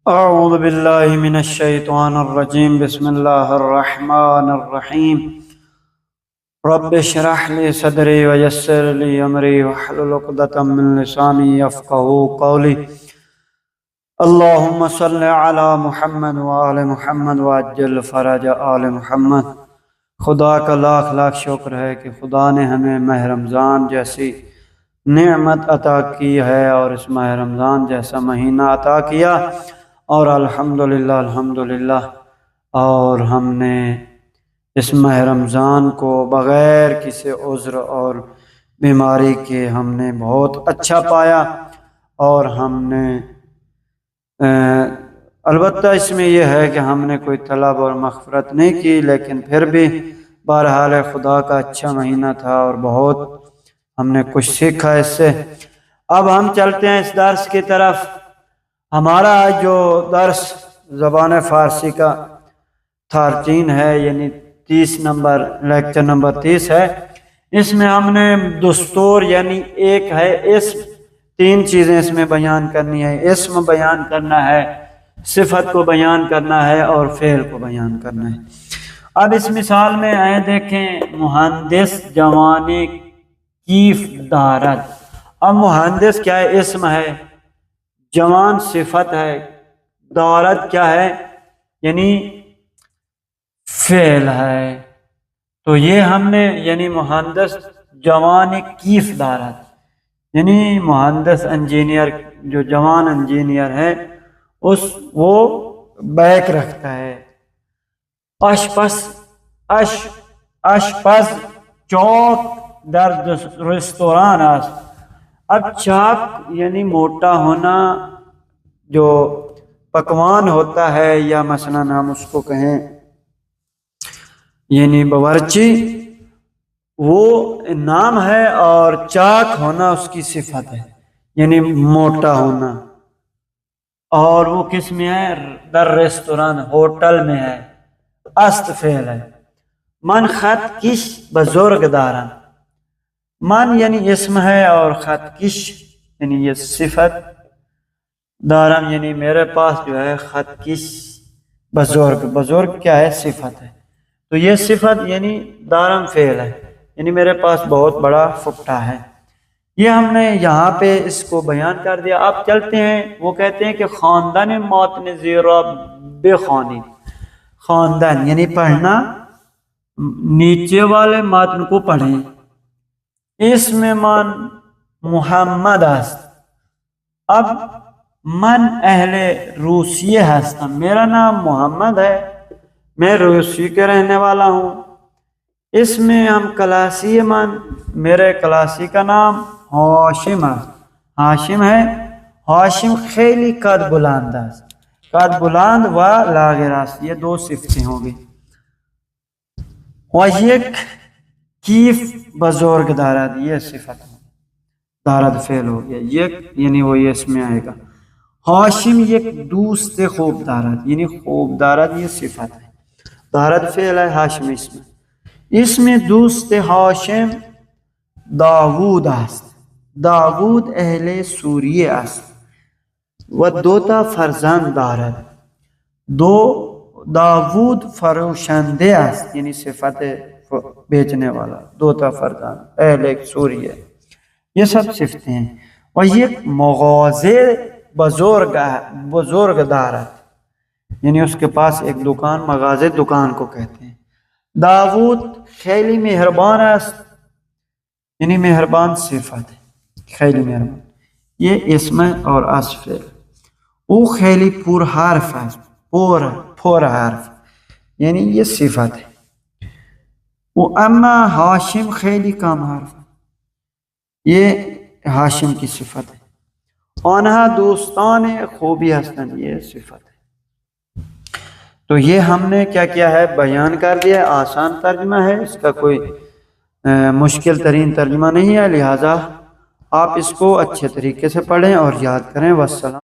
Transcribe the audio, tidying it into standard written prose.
اعوذ باللہ من الشیطان الرجیم بسم اللہ الرحمن الرحیم رب اشرح لی صدری ویسر لی امری واحلل عقدۃ من لسانی یفقہوا قولی اللہم صل علی محمد وآل محمد وعجل فرج آل محمد۔ خدا کا لاکھ لاکھ شکر ہے کہ خدا نے ہمیں ماہ رمضان جیسی نعمت عطا کی ہے اور اس ماہ رمضان جیسا مہینہ عطا کیا، اور الحمدللہ اور ہم نے اس ماہ رمضان کو بغیر کسی عذر اور بیماری کے ہم نے بہت اچھا پایا، اور ہم نے البتہ اس میں یہ ہے کہ ہم نے کوئی طلب اور مغفرت نہیں کی، لیکن پھر بھی بہرحال خدا کا اچھا مہینہ تھا اور بہت ہم نے کچھ سیکھا اس سے۔ اب ہم چلتے ہیں اس درس کی طرف۔ ہمارا جو درس زبان فارسی کا 13 ہے، یعنی 30 نمبر لیکچر نمبر 30 ہے۔ اس میں ہم نے دستور یعنی ایک ہے اسم، 3 چیزیں اس میں بیان کرنی ہے۔ اسم بیان کرنا ہے، صفت کو بیان کرنا ہے، اور فعل کو بیان کرنا ہے۔ اب اس مثال میں آئے دیکھیں، مہندس جوان کیف دارد۔ اب مہندس کیا ہے؟ اسم ہے، جوان صفت ہے، دارد کیا ہے؟ یعنی فعل ہے۔ تو یہ ہم نے یعنی مہندس جوان کیف دارد، یعنی مہندس انجینئر جو جوان انجینئر ہے وہ بیک رکھتا ہے۔ اشپز چوک در ریستوران است۔ اب چاک یعنی موٹا ہونا، جو پکوان ہوتا ہے، یا مثلا ہم اس کو کہیں یعنی باورچی، وہ نام ہے، اور چاک ہونا اس کی صفت ہے، یعنی موٹا ہونا۔ اور وہ کس میں ہے؟ در ریستوران، ہوٹل میں ہے۔ است فعل ہے۔ من خط کش بزرگ دارم۔ من یعنی اسم ہے، اور خط کش یعنی یہ صفت، دارم یعنی میرے پاس جو ہے خط کش بزرگ کیا ہے؟ صفت ہے۔ تو یہ صفت یعنی دارم فعل ہے، یعنی میرے پاس بہت بڑا پھٹا ہے۔ یہ ہم نے یہاں پہ اس کو بیان کر دیا۔ اب چلتے ہیں، وہ کہتے ہیں کہ خواندن متن زیرا بخوانی۔ خواندن یعنی پڑھنا، نیچے والے متن کو پڑھیں۔ اس میں من محمد است۔ اب من اہل روسیے ہستم، میرا نام محمد ہے، میں روسی کے رہنے والا ہوں۔ اس میں ہم کلاسی من، میرے کلاسی کا نام ہاشم ہے، ہاشم ہے۔ ہاشم خیلی قد بلند است۔ قد بلند و لاغر است، یہ 2 صفتیں ہوں گی۔ و یک کیف بزرگ دارد، یہ صفت ہے، دارد فعل ہو گیا۔ یک یعنی وہ یہ اس میں آئے گا۔ ہاشم یک دوست خوب دارد، یعنی خوب دارد یہ صفت ہے، دارد فعل ہے، ہاشم اس میں دوست ہاشم داوود است۔ داوود اہل سوریه است و 2 فرزند دارد۔ داوود فروشنده است، یعنی صفت بیچنے والا، 2 فرزند اہل سوریه، یہ سب صفتیں ہیں۔ اور یہ مغازه بزرگ دارد، یعنی اس کے پاس ایک دکان، مغازه دکان کو کہتے ہیں۔ داوود خیلی مہربان است، یعنی مہربان صفت ہے، خیلی مہربان، یہ اسم اور اصف ہے۔ او خیلی پر حرف است، پر حرف یعنی یہ صفت ہے۔ اما ہاشم خیلی کم حرف، یہ ہاشم کی صفت ہے۔ آنها دوستان خوبی هستند، یہ صفت ہے۔ تو یہ ہم نے کیا کیا ہے؟ بیان کر دیا۔ آسان ترجمہ ہے، اس کا کوئی مشکل ترین ترجمہ نہیں ہے، لہٰذا آپ اس کو اچھے طریقے سے پڑھیں اور یاد کریں۔ والسلام۔